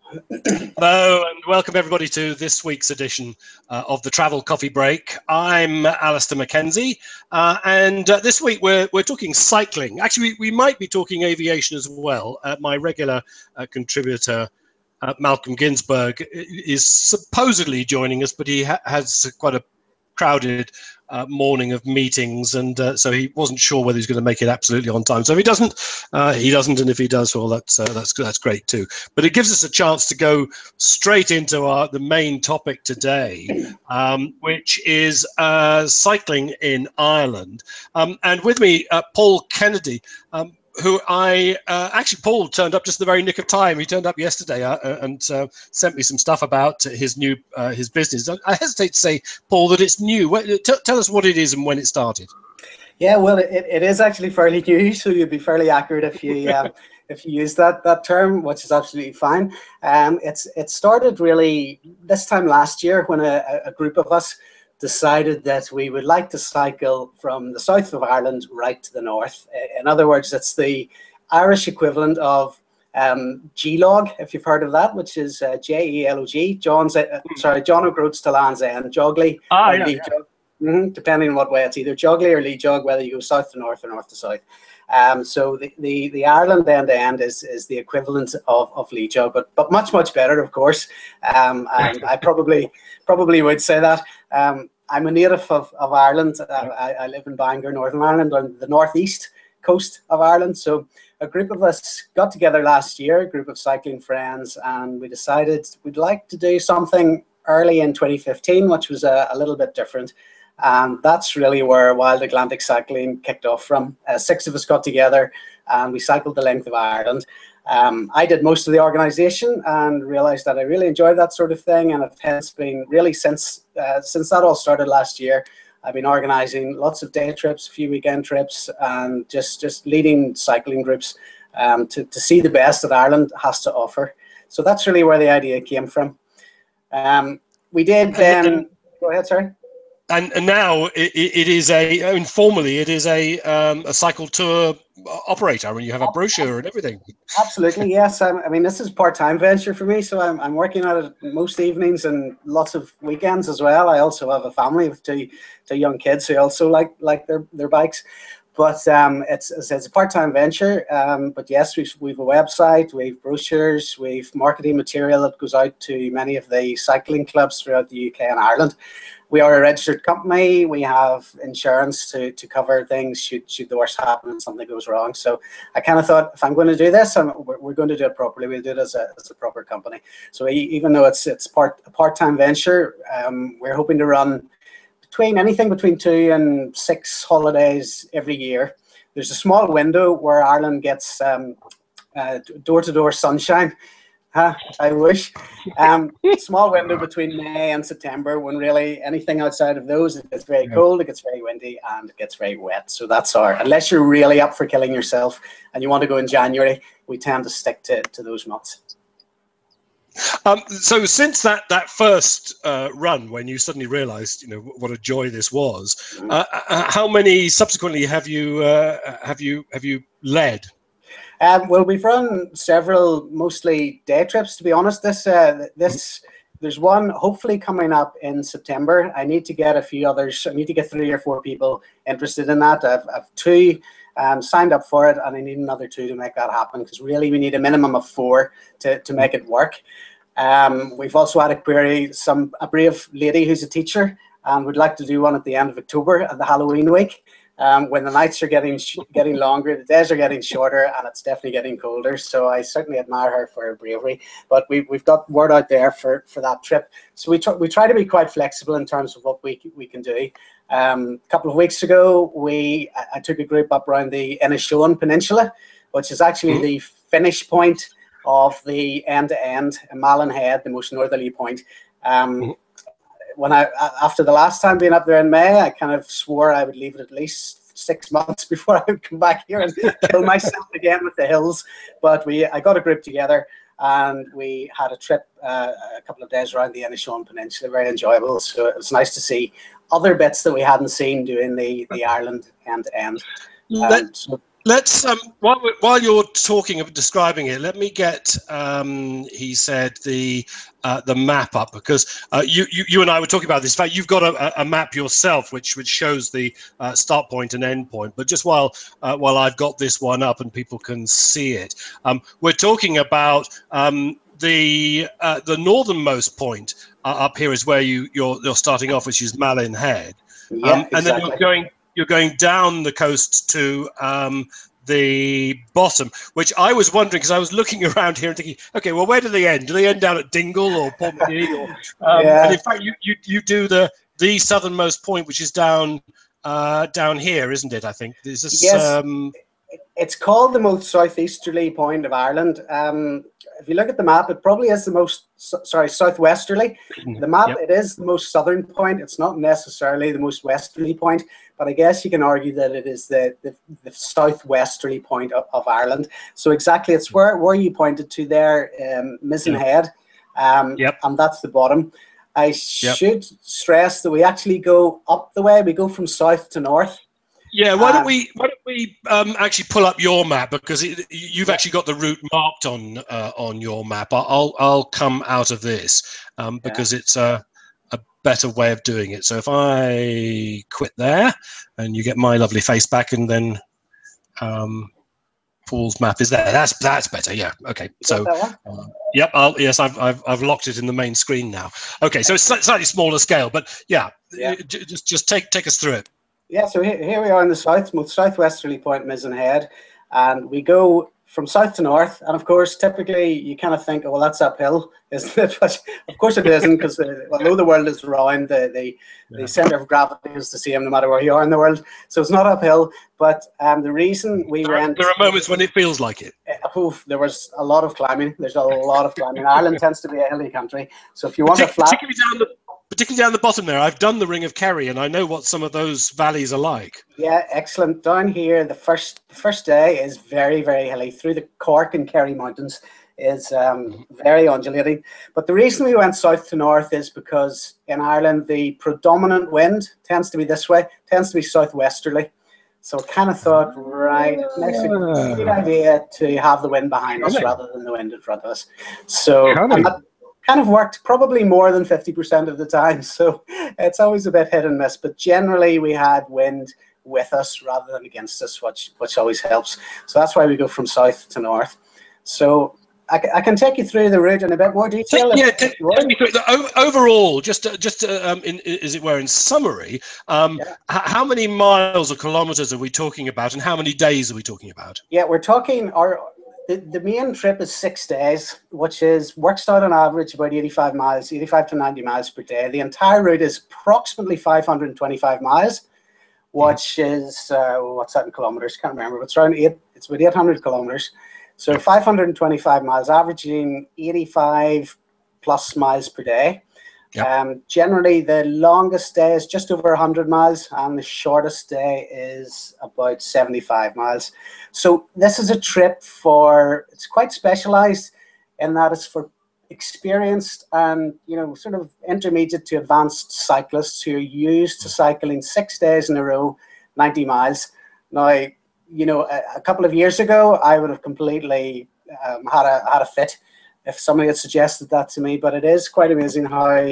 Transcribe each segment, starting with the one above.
Hello and welcome everybody to this week's edition of the Travel Coffee Break. I'm Alistair Mackenzie, and this week we're talking cycling. Actually, we might be talking aviation as well. My regular contributor, Malcolm Ginsberg, is supposedly joining us, but he has quite a crowded morning of meetings, and so he wasn't sure whether he's going to make it absolutely on time. So if he doesn't, he doesn't, and if he does, well, that's great too. But it gives us a chance to go straight into the main topic today, which is cycling in Ireland. And with me, Paul Kennedy. Who actually, Paul turned up just in the very nick of time. He turned up yesterday and sent me some stuff about his business. I hesitate to say, Paul, that it's new. Tell us what it is and when it started. Yeah, well, it is actually fairly new, so you'd be fairly accurate if you if you use that term, which is absolutely fine. It started really this time last year when a group of us decided that we would like to cycle from the south of Ireland right to the north. In other words, it's the Irish equivalent of G-log, if you've heard of that, which is J-E-L-O-G, John O'Groats to Land's End, Joggly, or Leigh-Jog, depending on what way it's either Joggly or Leigh-Jog, whether you go south to north or north to south. So the Ireland end to end is the equivalent of Leigh-Jog, but much better, of course. And I probably would say that. I'm a native of Ireland. I live in Bangor, Northern Ireland, on the northeast coast of Ireland. So a group of us got together last year, a group of cycling friends, and we decided we'd like to do something early in 2015, which was a little bit different. And that's really where Wild Atlantic Cycling kicked off from. 6 of us got together and we cycled the length of Ireland. I did most of the organisation and realised that I really enjoyed that sort of thing, and it's hence been really since that all started last year, I've been organising lots of day trips, a few weekend trips, and just leading cycling groups to see the best that Ireland has to offer. So that's really where the idea came from. We did then... Go ahead, sorry. And now it is informally it is a cycle tour operator. I mean, you have a brochure and everything. Absolutely, yes. I mean, this is a part-time venture for me, so I'm working at it most evenings and lots of weekends as well. I also have a family with two young kids who also like their bikes. But it's a part-time venture. But yes, we've a website, we've brochures, we've marketing material that goes out to many of the cycling clubs throughout the UK and Ireland. We are a registered company. We have insurance to cover things should the worst happen and something goes wrong. So I kind of thought, if I'm going to do this, we're going to do it properly. We'll do it as a proper company. So even though it's a part-time venture, we're hoping to run anything between 2 and 6 holidays every year. There's a small window where Ireland gets door-to-door sunshine. I wish. Small window between May and September when really anything outside of those, it gets very cold, it gets very windy, and it gets very wet. So that's unless you're really up for killing yourself and you want to go in January, we tend to stick to those months. So since that first run, when you suddenly realised, what a joy this was, how many subsequently have you led? Well, we've run several, mostly day trips, to be honest. There's one hopefully coming up in September. I need to get a few others. I need to get 3 or 4 people interested in that. I've 2 signed up for it, and I need another 2 to make that happen, because really we need a minimum of 4 to make it work. We've also had a query, a brave lady who's a teacher, and would like to do one at the end of October at the Halloween week. When the nights are getting longer, the days are getting shorter, and it's definitely getting colder. So I certainly admire her for her bravery. But we've got word out there for that trip. So we try to be quite flexible in terms of what we can do. A couple of weeks ago, I took a group up around the Inishowen Peninsula, which is actually the finish point of the end-to-end in Malin Head, the most northerly point. After the last time being up there in May, I kind of swore I would leave it at least 6 months before I would come back here and kill myself again with the hills. But I got a group together and we had a trip a couple of days around the Inishowen Peninsula, very enjoyable. So it was nice to see other bits that we hadn't seen doing the Ireland end-to-end. Let's while you're talking of describing it, let me get he said the map up, because you and I were talking about this. In fact, you've got a map yourself which shows the start point and end point. But just while I've got this one up and people can see it, we're talking about the northernmost point up here is where you're starting off, which is Malin Head. Yeah, exactly. And then you're going down the coast to the bottom, which I was wondering, because I was looking around here and thinking, okay, well, where do they end? Do they end down at Dingle or Portmagee? And in fact, you do the southernmost point, which is down here, isn't it? I think is this. Yes, it's called the most southeasterly point of Ireland. If you look at the map, it probably is the most, southwesterly. The map, Yep. It is the most southern point. It's not necessarily the most westerly point, but I guess you can argue that it is the southwesterly point of Ireland. So exactly, it's where you pointed to there, Mizzen Head, Yep. and that's the bottom. I should stress that we actually go up the way. We go from south to north. Yeah, why don't we actually pull up your map, because you've actually got the route marked on your map. I'll come out of this because it's a better way of doing it. So if I quit there, and you get my lovely face back, and then Paul's map is there. That's better. Yeah. Okay. So yep. I've locked it in the main screen now. Okay. So it's slightly smaller scale, but yeah. Just take us through it. Yeah, so here we are in the most southwesterly point, Mizzen Head, and we go from south to north. And of course, typically you kind of think, oh, well, that's uphill, isn't it? But of course it isn't, because although the world is round, the center of gravity is the same no matter where you are in the world. So it's not uphill. But the reason we went... There are moments when it feels like it. There was a lot of climbing. There's a lot of climbing. Ireland tends to be a hilly country. So if you want a flat... Particularly down the bottom there, I've done the Ring of Kerry, and I know what some of those valleys are like. Yeah, excellent. Down here, the first day is very, very hilly. Through the Cork and Kerry mountains is very undulating. But the reason we went south to north is because in Ireland, the predominant wind tends to be this way, tends to be southwesterly. So I kind of thought, right, it makes a good idea to have the wind behind us rather than the wind in front of us. So kind of worked probably more than 50% of the time, so it's always a bit hit and miss, but generally we had wind with us rather than against us, which always helps. So that's why we go from south to north. So I can take you through the route in a bit more detail. Take me through overall, just in, as it were, in summary. How many miles or kilometers are we talking about, and how many days are we talking about? Yeah, we're talking the main trip is 6 days, which works out on average about 85 to 90 miles per day. The entire route is approximately 525 miles, which is, what's that in kilometers? Can't remember, but it's about 800 kilometers. So 525 miles, averaging 85 plus miles per day. Generally, the longest day is just over 100 miles, and the shortest day is about 75 miles. So this is a trip it's quite specialized in that it's for experienced and, sort of intermediate to advanced cyclists who are used to cycling 6 days in a row, 90 miles. Now, a couple of years ago, I would have completely had a fit if somebody had suggested that to me, but it is quite amazing how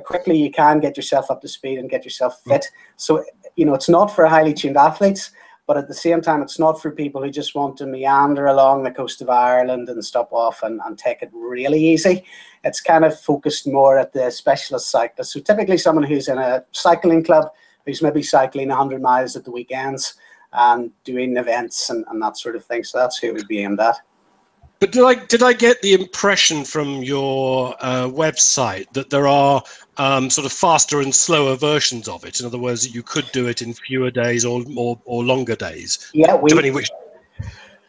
quickly you can get yourself up to speed and get yourself fit. So, it's not for highly tuned athletes, but at the same time, it's not for people who just want to meander along the coast of Ireland and stop off and take it really easy. It's kind of focused more at the specialist cyclist. So typically someone who's in a cycling club, who's maybe cycling 100 miles at the weekends and doing events and that sort of thing. So that's who it would be aimed at. But did I get the impression from your website that there are sort of faster and slower versions of it? In other words, you could do it in fewer days or longer days. Yeah, depending which.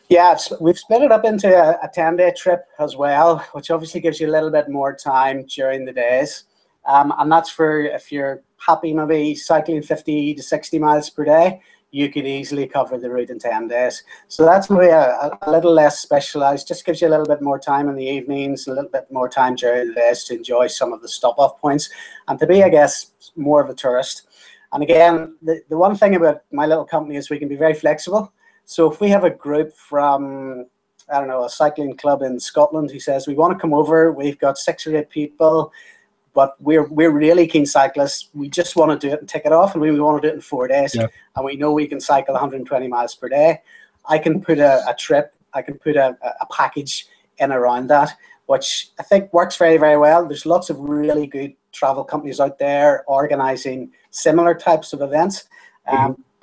Yeah, we've split it up into a 10-day trip as well, which obviously gives you a little bit more time during the days. And that's for if you're happy maybe cycling 50 to 60 miles per day, you could easily cover the route in 10 days. So that's maybe a little less specialized, just gives you a little bit more time in the evenings, a little bit more time during the days to enjoy some of the stop-off points and to be, I guess, more of a tourist. And again, the one thing about my little company is we can be very flexible. So if we have a group from, I don't know, a cycling club in Scotland who says, we want to come over, we've got 6 or 8 people, but we're really keen cyclists. We just want to do it and tick it off, and we want to do it in 4 days. Yeah. And we know we can cycle 120 miles per day. I can put a trip, I can put a package in around that, which I think works very, very well. There's lots of really good travel companies out there organising similar types of events.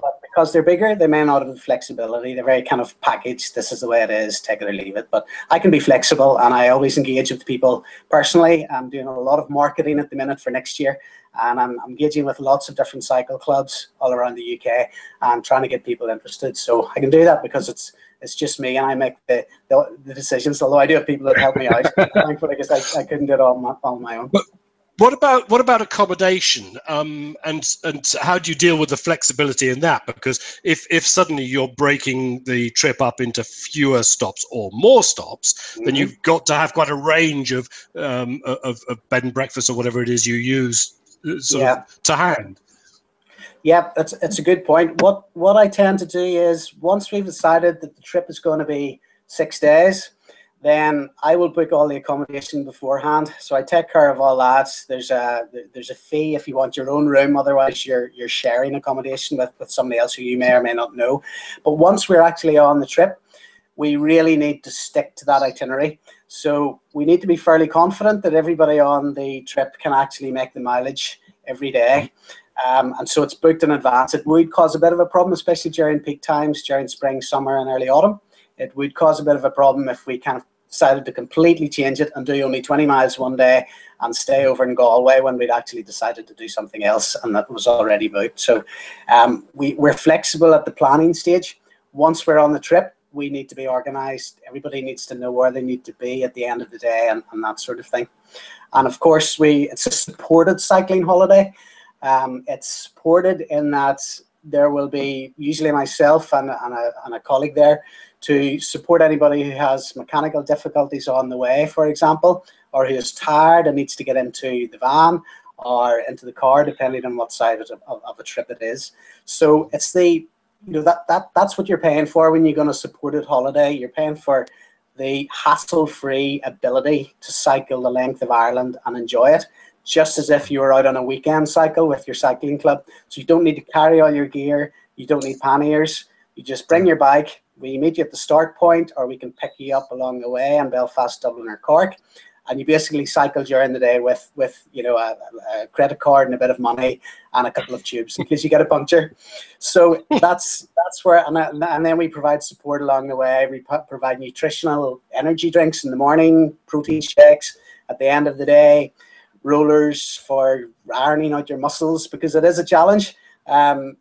But because they're bigger, they may not have the flexibility. They're very kind of packaged. This is the way it is, take it or leave it. But I can be flexible, and I always engage with people personally. I'm doing a lot of marketing at the minute for next year, and I'm engaging with lots of different cycle clubs all around the UK and trying to get people interested. So I can do that because it's just me, and I make the decisions, although I do have people that help me out. Thankfully, because I couldn't do it all on my own. But what about accommodation? And how do you deal with the flexibility in that? Because if suddenly you're breaking the trip up into fewer stops or more stops, then you've got to have quite a range of bed and breakfast or whatever it is you use of to hand. Yeah, it's a good point. What I tend to do is, once we've decided that the trip is going to be 6 days, then I will book all the accommodation beforehand. So I take care of all that. There's a fee if you want your own room. Otherwise, you're sharing accommodation with somebody else who you may or may not know. But once we're actually on the trip, we really need to stick to that itinerary. So we need to be fairly confident that everybody on the trip can actually make the mileage every day. And so it's booked in advance. It would cause a bit of a problem, especially during peak times, during spring, summer, and early autumn. It would cause a bit of a problem if we kind of decided to completely change it and do only 20 miles one day and stay over in Galway when we'd actually decided to do something else and that was already booked. So we're flexible at the planning stage. Once we're on the trip, we need to be organised. Everybody needs to know where they need to be at the end of the day and that sort of thing. And of course, it's a supported cycling holiday. It's supported in that there will be usually myself and a colleague there to support anybody who has mechanical difficulties on the way, for example, or who is tired and needs to get into the van or into the car, depending on what side of a trip it is. So it's that's what you're paying for when you're going to supported holiday. You're paying for the hassle-free ability to cycle the length of Ireland and enjoy it, just as if you were out on a weekend cycle with your cycling club. So you don't need to carry all your gear. You don't need panniers. You just bring your bike. We meet you at the start point, or we can pick you up along the way in Belfast, Dublin, or Cork. And you basically cycle during the day with a credit card and a bit of money and a couple of tubes in case you get a puncture. So that's where, and then we provide support along the way. We provide nutritional energy drinks in the morning, protein shakes at the end of the day, rollers for ironing out your muscles, because it is a challenge.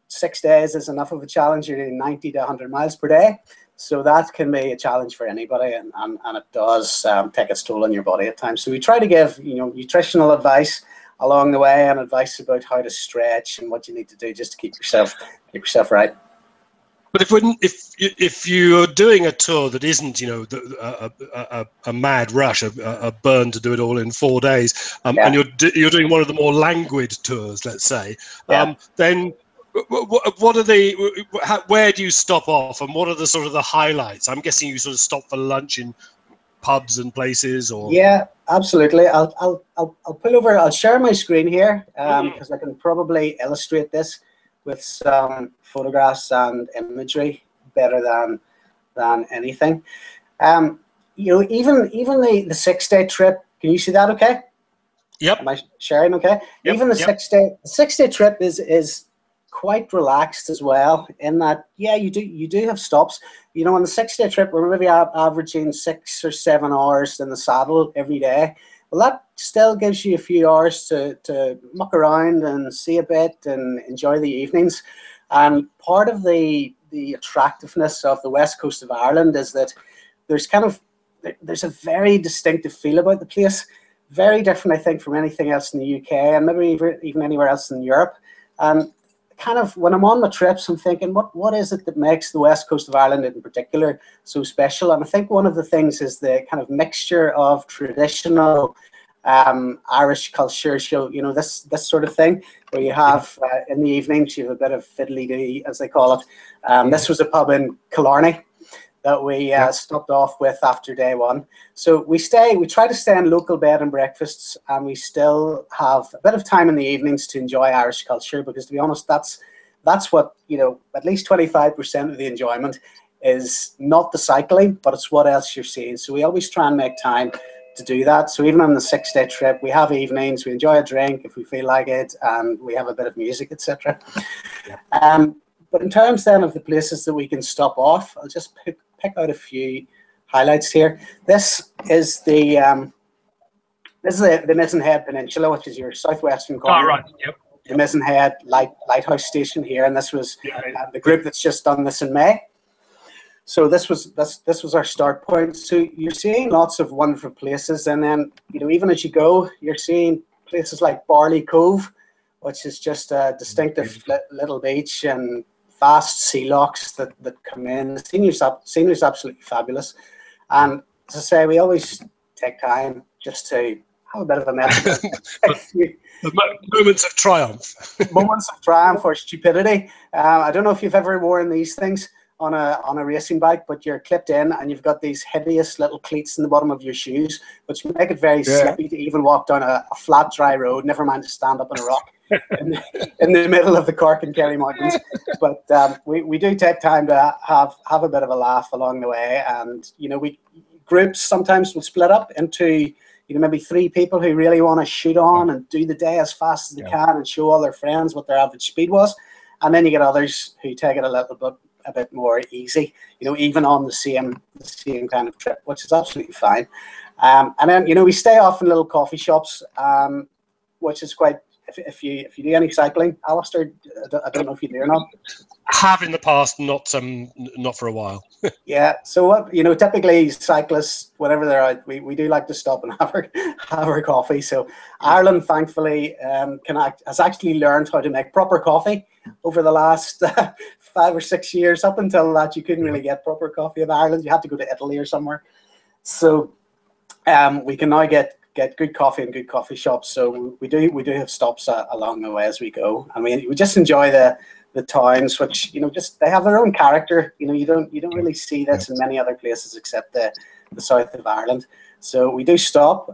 6 days is enough of a challenge. You're doing 90 to 100 miles per day. So that can be a challenge for anybody, and it does take its toll on your body at times. So we try to give nutritional advice along the way and advice about how to stretch and what you need to do just to keep yourself right. But if you're doing a tour that isn't a mad rush, a burn to do it all in 4 days, and you're doing one of the more languid tours, let's say, then what are where do you stop off, and what are the sort of the highlights? I'm guessing you sort of stop for lunch in pubs and places, or absolutely. I'll pull over. I'll share my screen here because I can probably illustrate this with some photographs and imagery better than anything. Even the 6 day trip. Can you see that? Okay. Yep. Am I sharing? Okay. Yep. Even the 6 day trip is quite relaxed as well, in that you do have stops. On the 6 day trip we're maybe averaging 6 or 7 hours in the saddle every day. Well, that still gives you a few hours to muck around and see a bit and enjoy the evenings. And part of the attractiveness of the west coast of Ireland is that there's a very distinctive feel about the place, very different I think from anything else in the UK and maybe even anywhere else in Europe. And kind of when I'm on my trips, I'm thinking, what is it that makes the west coast of Ireland in particular so special? And I think one of the things is the kind of mixture of traditional Irish culture show, you know, this sort of thing, where you have in the evenings you have a bit of fiddly-dee, as they call it. This was a pub in Killarney that we stopped off with after day one. So we try to stay in local bed and breakfasts, and we still have a bit of time in the evenings to enjoy Irish culture, because to be honest, that's what, you know, at least 25% of the enjoyment is not the cycling, but it's what else you're seeing. So we always try and make time to do that. So even on the 6-day trip, we have evenings, we enjoy a drink if we feel like it, and we have a bit of music, etc. But in terms then of the places that we can stop off, I'll just pick out a few highlights here. This is the Mizzen Head Peninsula, which is your southwestern corner. Oh, right. Yep. The Mizzen Head Lighthouse Station here, and this was the group that's just done this in May. So this was our start point. So you're seeing lots of wonderful places, and then, you know, even as you go, you're seeing places like Barley Cove, which is just a distinctive little beach, and vast sea locks that come in. The scenery is absolutely fabulous, and as I say, we always take time just to have a bit of a mess. Moments of triumph. Moments of triumph or stupidity. I don't know if you've ever worn these things on a racing bike, but you're clipped in and you've got these hideous little cleats in the bottom of your shoes, which make it very slippy to even walk down a flat, dry road, never mind to stand up on a rock in the middle of the Cork and Kerry Mountains. But we do take time to have a bit of a laugh along the way, and, you know, groups sometimes will split up into, you know, maybe 3 people who really want to shoot on and do the day as fast as they can and show all their friends what their average speed was, and then you get others who take it a bit more easy, you know, even on the same kind of trip, which is absolutely fine. And then, you know, we stay off in little coffee shops, which is quite, if you do any cycling, Alistair, I don't know if you do or not. Have in the past, not for a while. Yeah, so what, you know, typically cyclists, whenever they're out, we do like to stop and have our coffee. So Ireland, thankfully, has actually learned how to make proper coffee over the last 5 or 6 years. Up until that, you couldn't really get proper coffee in Ireland. You had to go to Italy or somewhere. So we can now get good coffee in good coffee shops. So we do have stops along the way as we go, and we just enjoy the towns, which, you know, just they have their own character. You know, you don't really see this in many other places except the south of Ireland. So we do stop.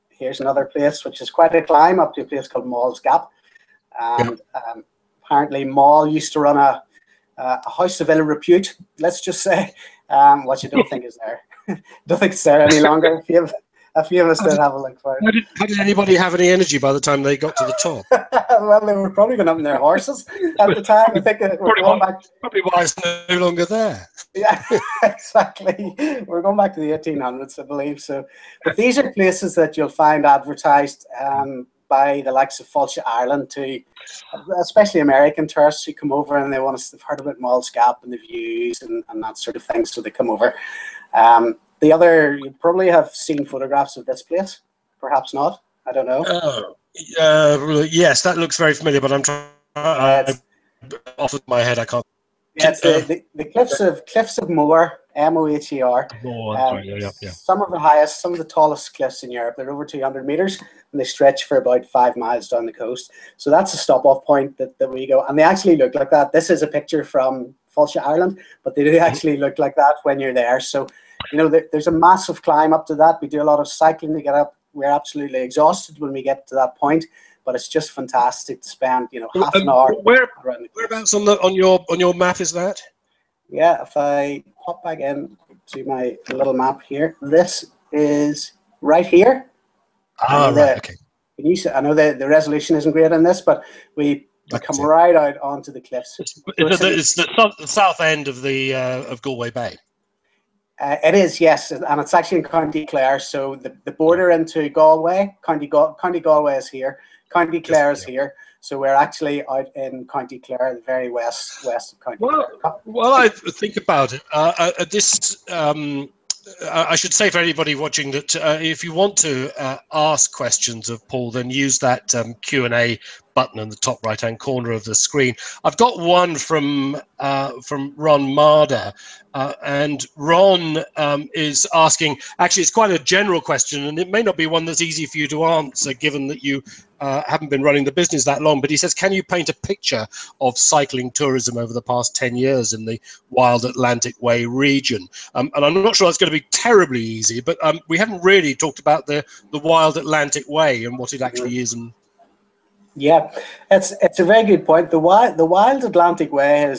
Here's another place which is quite a climb up to a place called Mall's Gap, and apparently Mall used to run a house of ill repute, let's just say, which I don't think is there. Don't think it's there any longer. A few of us did have a look for it. How did anybody have any energy by the time they got to the top? Well, they were probably going up in their horses at the time. I think probably why it's no longer there. Yeah, exactly. We're going back to the 1800s, I believe. So, but these are places that you'll find advertised by the likes of Fáilte Ireland to, especially American tourists who come over and they want to have heard about Mall's Gap and the views and that sort of thing, so they come over. You probably have seen photographs of this place, perhaps not. I don't know. Yes, that looks very familiar, but I'm trying. Off of my head, I can't. Yeah, it's the Cliffs of Moher, Moher. Some of the highest, some of the tallest cliffs in Europe. They're over 200 meters, and they stretch for about 5 miles down the coast. So that's a stop-off point that we go, and they actually look like that. This is a picture from Fáilte Ireland, but they do actually look like that when you're there. So, you know, there's a massive climb up to that. We do a lot of cycling to get up. We're absolutely exhausted when we get to that point, but it's just fantastic to spend, you know, half an hour. Whereabouts on your map is that? Yeah, if I hop back in to my little map here, this is right here. Right, okay. I know the resolution isn't great on this, but we come right out onto the cliffs. It's the south end of of Galway Bay. It is, yes, and it's actually in County Clare. So the border into Galway, County Galway is here. County Clare is here. So we're actually out in County Clare, the very west of County Clare. Well, I think about it. I should say for anybody watching that if you want to ask questions of Paul, then use that Q&A button in the top right-hand corner of the screen. I've got one from Ron Marder, and Ron is asking, actually it's quite a general question, and it may not be one that's easy for you to answer given that you haven't been running the business that long, but he says, can you paint a picture of cycling tourism over the past 10 years in the Wild Atlantic Way region? And I'm not sure it's going to be terribly easy, but we haven't really talked about the Wild Atlantic Way and what it actually is. And yeah, it's a very good point. The Wild Atlantic Way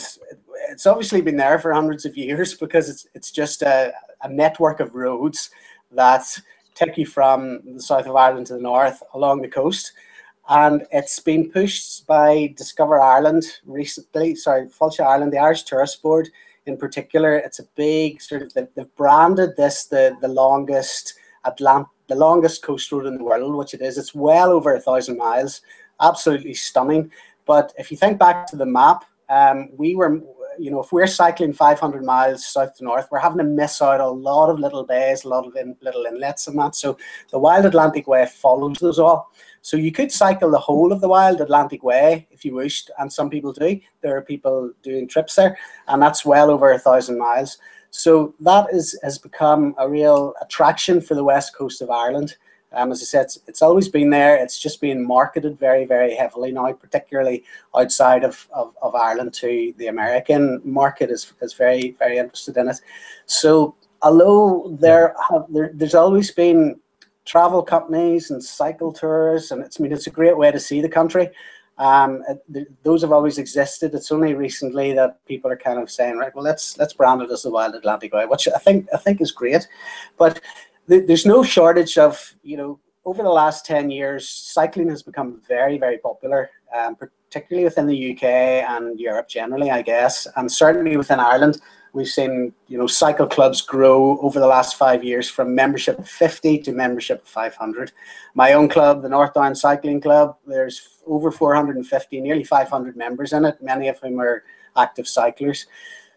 it's obviously been there for hundreds of years because it's just a network of roads that take you from the south of Ireland to the north along the coast. And it's been pushed by Discover Ireland recently, Fáilte Ireland, the Irish Tourist Board in particular. It's a big sort of, they've branded this the longest coast road in the world, which it is. It's well over 1,000 miles, absolutely stunning. But if you think back to the map, if we're cycling 500 miles south to north, we're having to miss out a lot of little bays, a lot of little inlets and that. So the Wild Atlantic Way follows those all. So you could cycle the whole of the Wild Atlantic Way if you wished, and some people do. There are people doing trips there, and that's well over 1,000 miles. So that has become a real attraction for the west coast of Ireland. As I said, it's always been there. It's just being marketed very, very heavily now, particularly outside of Ireland to the American market is very, very interested in it. So although there's always been travel companies and cycle tours, and it's a great way to see the country. Those have always existed. It's only recently that people are kind of saying, right, well, let's brand it as the Wild Atlantic Way, which I think is great. But there's no shortage of, over the last 10 years, cycling has become very, very popular, particularly within the UK and Europe generally, I guess, and certainly within Ireland. We've seen, cycle clubs grow over the last 5 years from membership of 50 to membership of 500. My own club, the North Down Cycling Club, there's over 450, nearly 500 members in it, many of whom are active cyclers.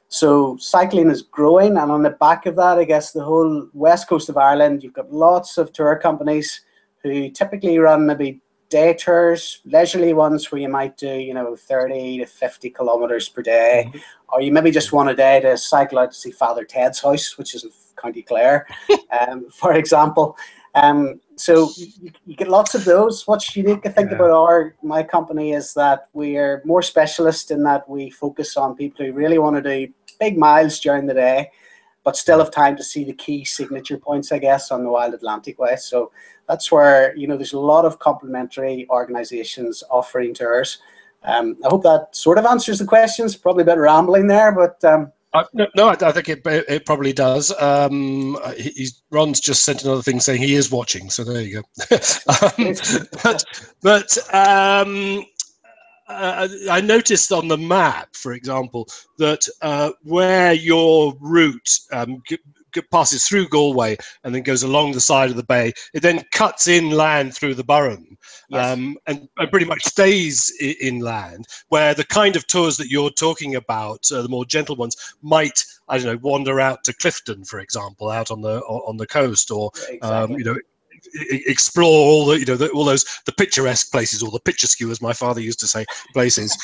So cycling is growing, and on the back of that, I guess the whole west coast of Ireland, you've got lots of tour companies who typically run maybe day tours, leisurely ones where you might do, 30 to 50 kilometers per day, or you maybe just want a day to cycle out to see Father Ted's house, which is in County Clare, for example. So you get lots of those. What's unique, I think, about my company is that we are more specialist in that we focus on people who really want to do big miles during the day, but still have time to see the key signature points, I guess, on the Wild Atlantic Way. So that's where, there's a lot of complementary organizations offering tours. I hope that sort of answers the questions. Probably a bit rambling there, but... No, I think it probably does. Ron's just sent another thing saying he is watching, so there you go. I noticed on the map, for example, that where your route passes through Galway and then goes along the side of the bay, it then cuts inland through the Burren, and pretty much stays inland, where the kind of tours that you're talking about, the more gentle ones, might, I don't know, wander out to Clifton, for example, out on the coast, or explore all the picturesque places, or the picturesque, as my father used to say, places,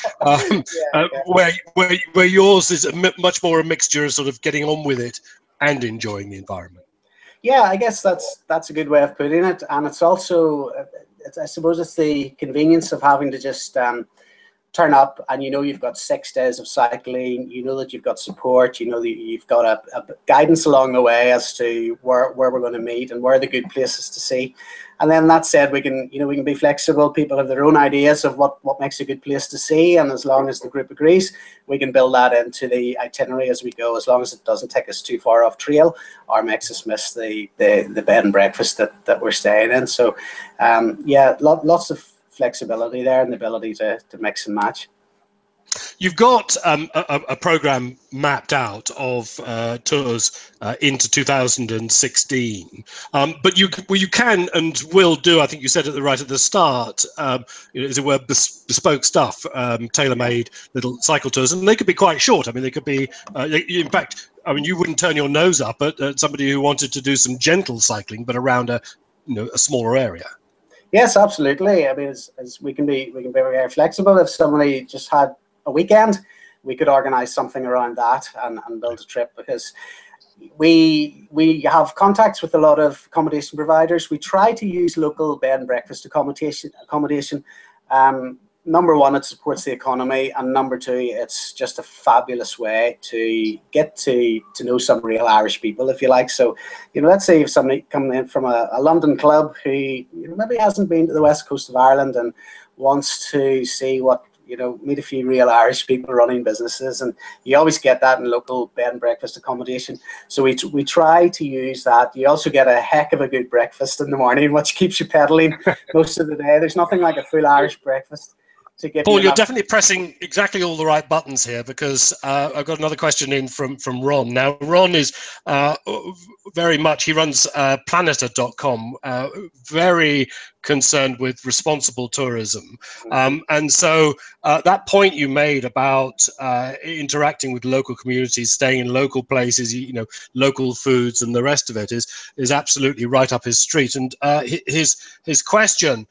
where yours is much more a mixture of sort of getting on with it and enjoying the environment. Yeah, I guess that's a good way of putting it, and it's also, I suppose, it's the convenience of having to just turn up, and you've got 6 days of cycling, that you've got support, that you've got a guidance along the way as to where we're going to meet and where are the good places to see. And then that said, we can be flexible. People have their own ideas of what makes a good place to see, and as long as the group agrees, we can build that into the itinerary as we go, as long as it doesn't take us too far off trail or makes us miss the bed and breakfast that we're staying in. So lots of flexibility there and the ability to mix and match. You've got a program mapped out of tours into 2016, but you can and will do, I think you said right at the start, as it were, bespoke stuff, tailor-made little cycle tours, and they could be quite short. I mean, they could be, in fact, you wouldn't turn your nose up at somebody who wanted to do some gentle cycling, but around a smaller area. Yes, absolutely. I mean, as we can be very flexible. If somebody just had a weekend, we could organise something around that and build a trip, because we have contacts with a lot of accommodation providers. We try to use local bed and breakfast accommodation. Number one, it supports the economy, and number two, it's just a fabulous way to get to know some real Irish people, if you like. So, let's say if somebody coming in from a London club who maybe hasn't been to the west coast of Ireland and wants to see meet a few real Irish people running businesses, and you always get that in local bed and breakfast accommodation. So we try to use that. You also get a heck of a good breakfast in the morning, which keeps you pedaling most of the day. There's nothing like a full Irish breakfast to give Paul, you you're definitely pressing exactly all the right buttons here, because I've got another question in from Ron. Now, Ron is very much, he runs planeter.com, very concerned with responsible tourism. And so that point you made about interacting with local communities, staying in local places, local foods and the rest of it is absolutely right up his street. And his question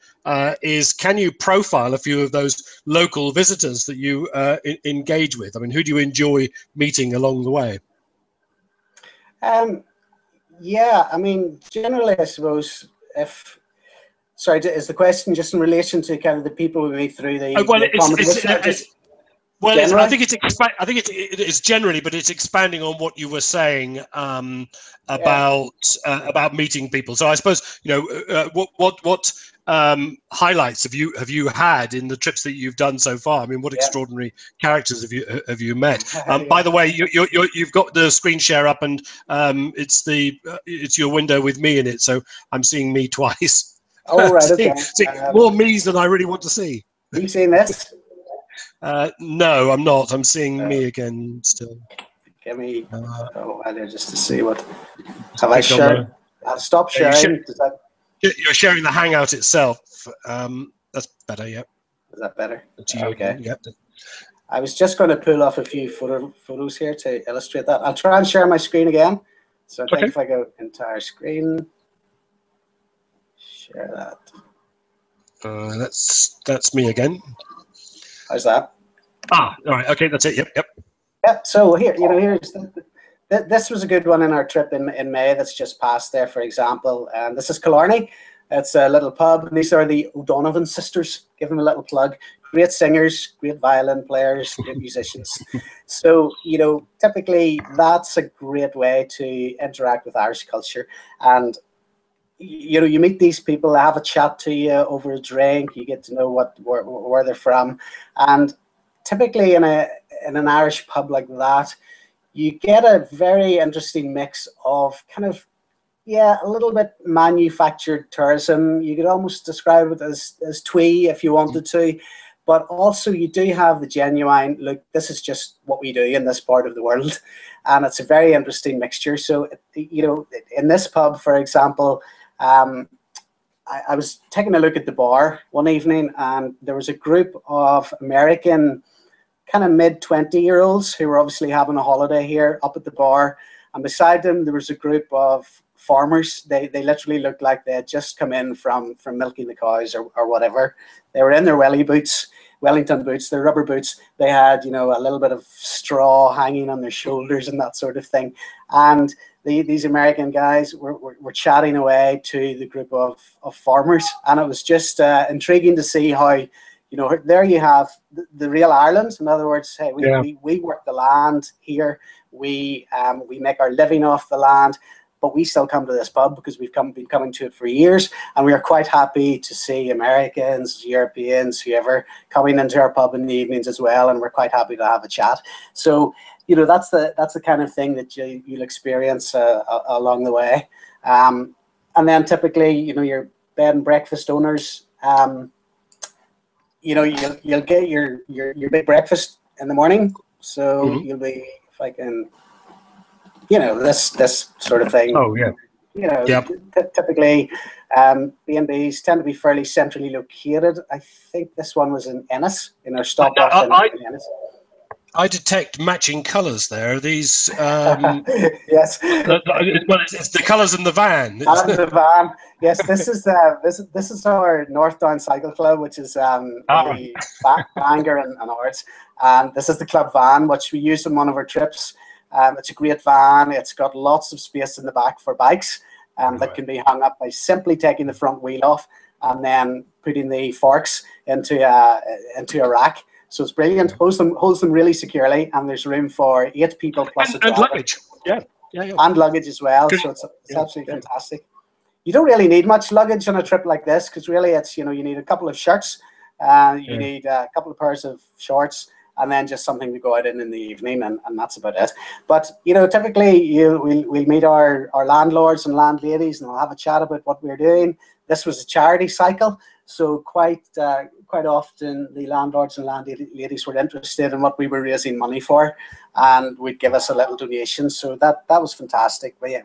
is, can you profile a few of those local visitors that you engage with? I mean, who do you enjoy meeting along the way? Yeah, I mean, generally, I suppose, sorry, is the question just in relation to kind of the people we meet through the accommodation? I think it's generally, but it's expanding on what you were saying about meeting people. So I suppose what highlights have you had in the trips that you've done so far? I mean, what extraordinary characters have you met? By the way, you've got the screen share up, and it's your window with me in it, so I'm seeing me twice. Oh, right, okay. More me's than I really want to see. Are you seeing this? No, I'm not. I'm seeing me again still. Give me just to see what. Have I shared? I'll stop sharing. You're sharing the Hangout itself. That's better, yeah. Is that better? Okay. Yep. I was just going to pull off a few photos here to illustrate that. I'll try and share my screen again. So I think if I go entire screen, share that. That's me again. How's that? All right. Okay, that's it. Yep. Yeah. So here's this was a good one in our trip in May that's just passed there, for example. And this is Killarney. It's a little pub. These are the O'Donovan sisters. Give them a little plug. Great singers, great violin players, great musicians. So, typically that's a great way to interact with Irish culture. And, you meet these people, they have a chat to you over a drink, you get to know where they're from. And typically in an Irish pub like that, you get a very interesting mix of kind of, a little bit manufactured tourism. You could almost describe it as twee if you wanted to, but also you do have the genuine, look, this is just what we do in this part of the world. And it's a very interesting mixture. So, in this pub, for example, I was taking a look at the bar one evening, and there was a group of American kind of mid-20-year-olds who were obviously having a holiday here up at the bar. And beside them, there was a group of farmers. They literally looked like they had just come in from milking the cows or whatever. They were in their Wellington boots, their rubber boots. They had, a little bit of straw hanging on their shoulders and that sort of thing. And these American guys were chatting away to the group of farmers. And it was just intriguing to see how, there you have the real Ireland. In other words, hey, we work the land here. We make our living off the land. But we still come to this pub because we've been coming to it for years, and we are quite happy to see Americans, Europeans, whoever coming into our pub in the evenings as well, and we're quite happy to have a chat. So, that's the kind of thing that you'll experience along the way. And then typically, your bed and breakfast owners, you'll get your big breakfast in the morning. So you'll be, if I can. This sort of thing. Oh, yeah. Typically, B&Bs tend to be fairly centrally located. I think this one was in Ennis, in our stop off in Ennis. I detect matching colours there. Are these Yes. well, it's the colours in the van. And the van. Yes, this is our North Down Cycle Club, which is Right. the Bangor and ours. And this is the club van, which we use on one of our trips. It's a great van. It's got lots of space in the back for bikes that can be hung up by simply taking the front wheel off and then putting the forks into a rack. So it's brilliant. Holds them really securely, and there's room for 8 people plus And luggage. Yeah. And luggage as well. So it's absolutely fantastic. You don't really need much luggage on a trip like this, because really it's, you need a couple of shirts, you need a couple of pairs of shorts, and then just something to go out in the evening, and that's about it. But typically we'll meet our landlords and landladies, and we'll have a chat about what we're doing. This was a charity cycle, so quite often the landlords and landladies were interested in what we were raising money for, and would give us a little donation. So that was fantastic. We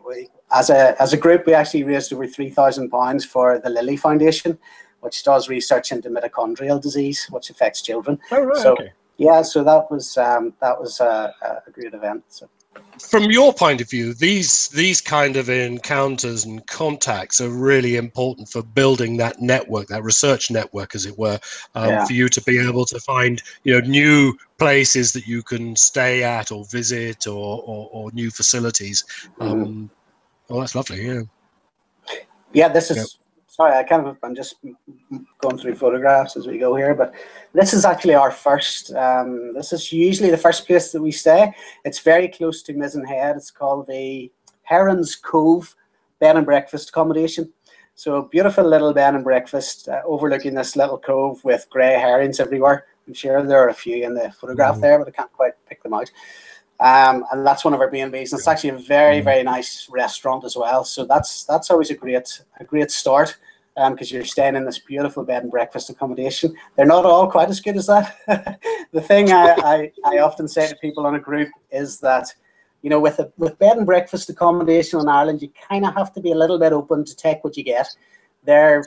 as a group, we actually raised over £3,000 for the Lilly Foundation, which does research into mitochondrial disease, which affects children. Oh, right, so okay. yeah, so that was a great event. So. From your point of view, these kind of encounters and contacts are really important for building that network, that research network, as it were, for you to be able to find new places that you can stay at or visit, or new facilities. Well, that's lovely. Yeah. Yeah, this is. Sorry, I'm just going through photographs as we go here, but this is actually our first. This is usually the first place that we stay. It's very close to Mizzen Head. It's called the Heron's Cove Bed and Breakfast Accommodation. So a beautiful little bed and breakfast overlooking this little cove with grey herons everywhere. I'm sure there are a few in the photograph there, but I can't quite pick them out. And that's one of our B&Bs, and it's actually a very, very nice restaurant as well. So that's always a great start, because you're staying in this beautiful bed and breakfast accommodation. They're not all quite as good as that. The thing I often say to people on a group is that, with bed and breakfast accommodation in Ireland, you kind of have to be a little bit open to take what you get. They're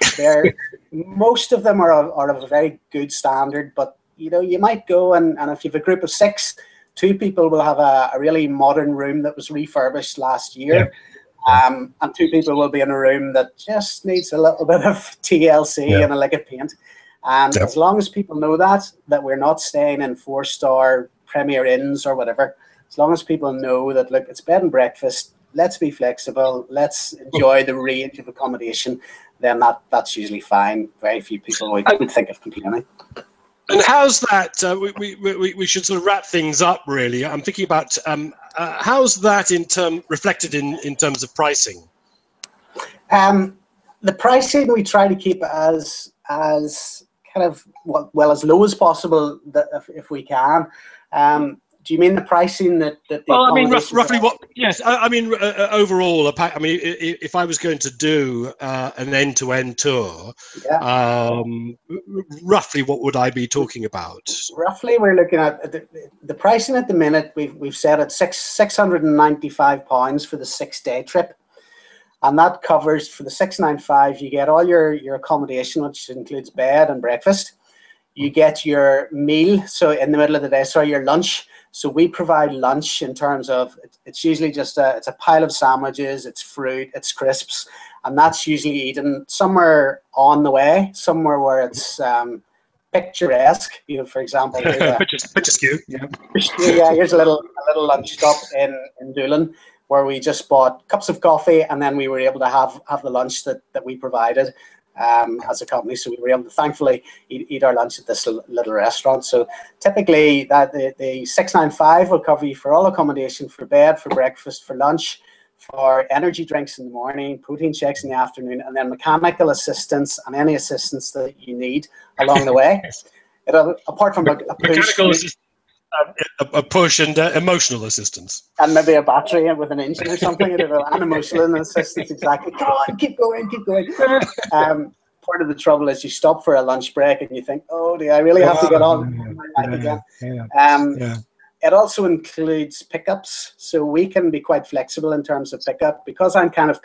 most of them are of a very good standard, but you might go and if you have a group of 6. 2 people will have a really modern room that was refurbished last year, and 2 people will be in a room that just needs a little bit of TLC and a lick of paint. And as long as people know that we're not staying in 4-star Premier Inns or whatever, as long as people know that, look, it's bed and breakfast, let's be flexible, let's enjoy the range of accommodation, then that's usually fine. Very few people would think of complaining. And how's that? We should sort of wrap things up, really. I'm thinking about how's that reflected in terms of pricing? The pricing we try to keep as kind of as low as possible, that if we can. Do you mean the pricing that? Well, I mean roughly what? Yes, I mean overall. I mean, if I was going to do an end-to-end tour, roughly what would I be talking about? Roughly, we're looking at the pricing at the minute. We've set at £695 for the 6-day trip, and that covers, for the 695, you get all your accommodation, which includes bed and breakfast. You get your meal, so in the middle of the day, your lunch. So we provide lunch in terms of, it's usually just it's a pile of sandwiches, it's fruit, it's crisps, and that's usually eaten somewhere on the way, somewhere where it's picturesque. For example, picturesque. Here's a little lunch stop in Doolin, where we just bought cups of coffee, and then we were able to have the lunch that we provided. As a company, so we were able to thankfully eat our lunch at this little restaurant. So typically that the 695 will cover you for all accommodation, for bed, for breakfast, for lunch, for energy drinks in the morning, protein shakes in the afternoon, and then mechanical assistance and any assistance that you need along the way. Apart from a push and emotional assistance, and maybe a battery with an engine or something, and emotional assistance. Exactly. Come on, keep going. Part of the trouble is you stop for a lunch break and you think, oh, do I really have to get on again? It also includes pickups, so we can be quite flexible in terms of pickup, because I'm kind of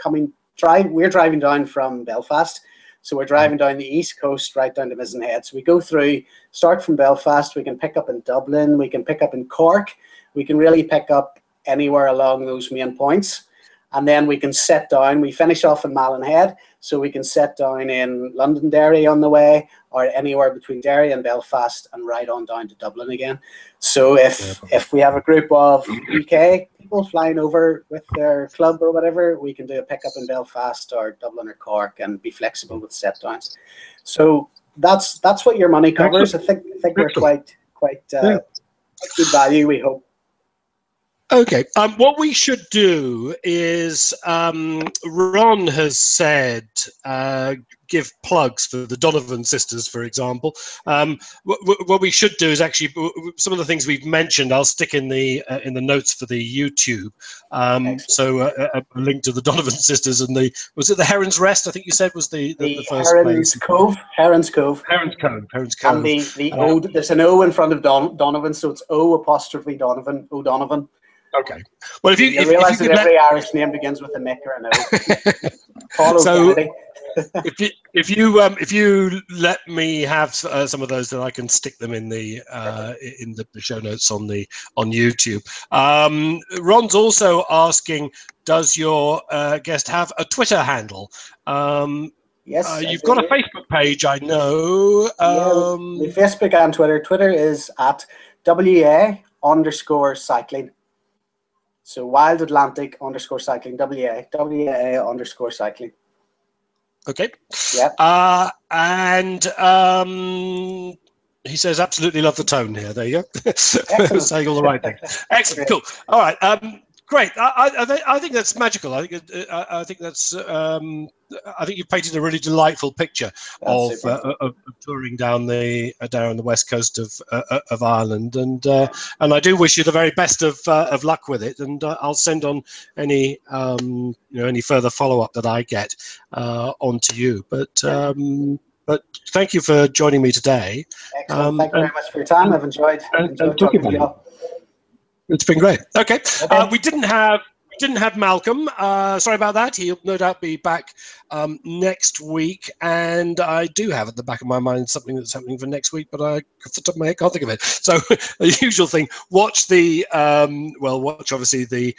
we're driving down from Belfast, So we're driving down the east coast, right down to Mizenhead. So we go through, start from Belfast, we can pick up in Dublin, we can pick up in Cork, we can really pick up anywhere along those main points. And then we can set down, we finish off in Malin, so we can set down in Londonderry on the way, or anywhere between Derry and Belfast, and right on down to Dublin again. So if we have a group of UK people flying over with their club or whatever, we can do a pickup in Belfast or Dublin or Cork and be flexible with set downs. So that's what your money covers. I think we're quite good value, we hope. Okay, what we should do is, Ron has said, give plugs for the Donovan sisters, for example. What we should do is actually, some of the things we've mentioned, I'll stick in the notes for the YouTube. So a link to the Donovan sisters and was it the Heron's Rest, I think you said was the first Heron's place? Cove. Heron's Cove. Heron's Cove. And the O, there's an O in front of Donovan, so it's O'' O'Donovan. Okay. Well, if you realise that every Irish name begins with a Nick or an O. So if you let me have some of those, then I can stick them in the show notes on YouTube. Ron's also asking, does your guest have a Twitter handle? Yes, you've got a Facebook page, I know. The Facebook and Twitter. Twitter is at WA_cycling. So Wild Atlantic _cycling, WA_cycling. Okay. Yeah. And he says, absolutely love the tone here. There you go. Saying all the right things. Excellent. Cool. All right. Great. I think that's magical. I think that's. I think you've painted a really delightful picture of touring down the west coast of Ireland, and I do wish you the very best of luck with it. And I'll send on any any further follow up that I get onto you. But thank you for joining me today. Excellent. Thank you very much for your time. I've enjoyed talking to you all. It's been great. Okay. We didn't have Malcolm. Sorry about that. He'll no doubt be back next week. And I do have at the back of my mind something that's happening for next week, but off the top of my head, can't think of it. So the usual thing: watch the watch obviously the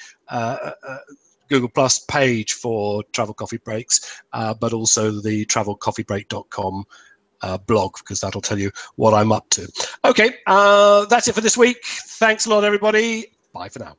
Google Plus page for Travel Coffee Breaks, but also the travelcoffeebreak.com blog, because that'll tell you what I'm up to. Okay, that's it for this week. Thanks a lot, everybody. Bye for now.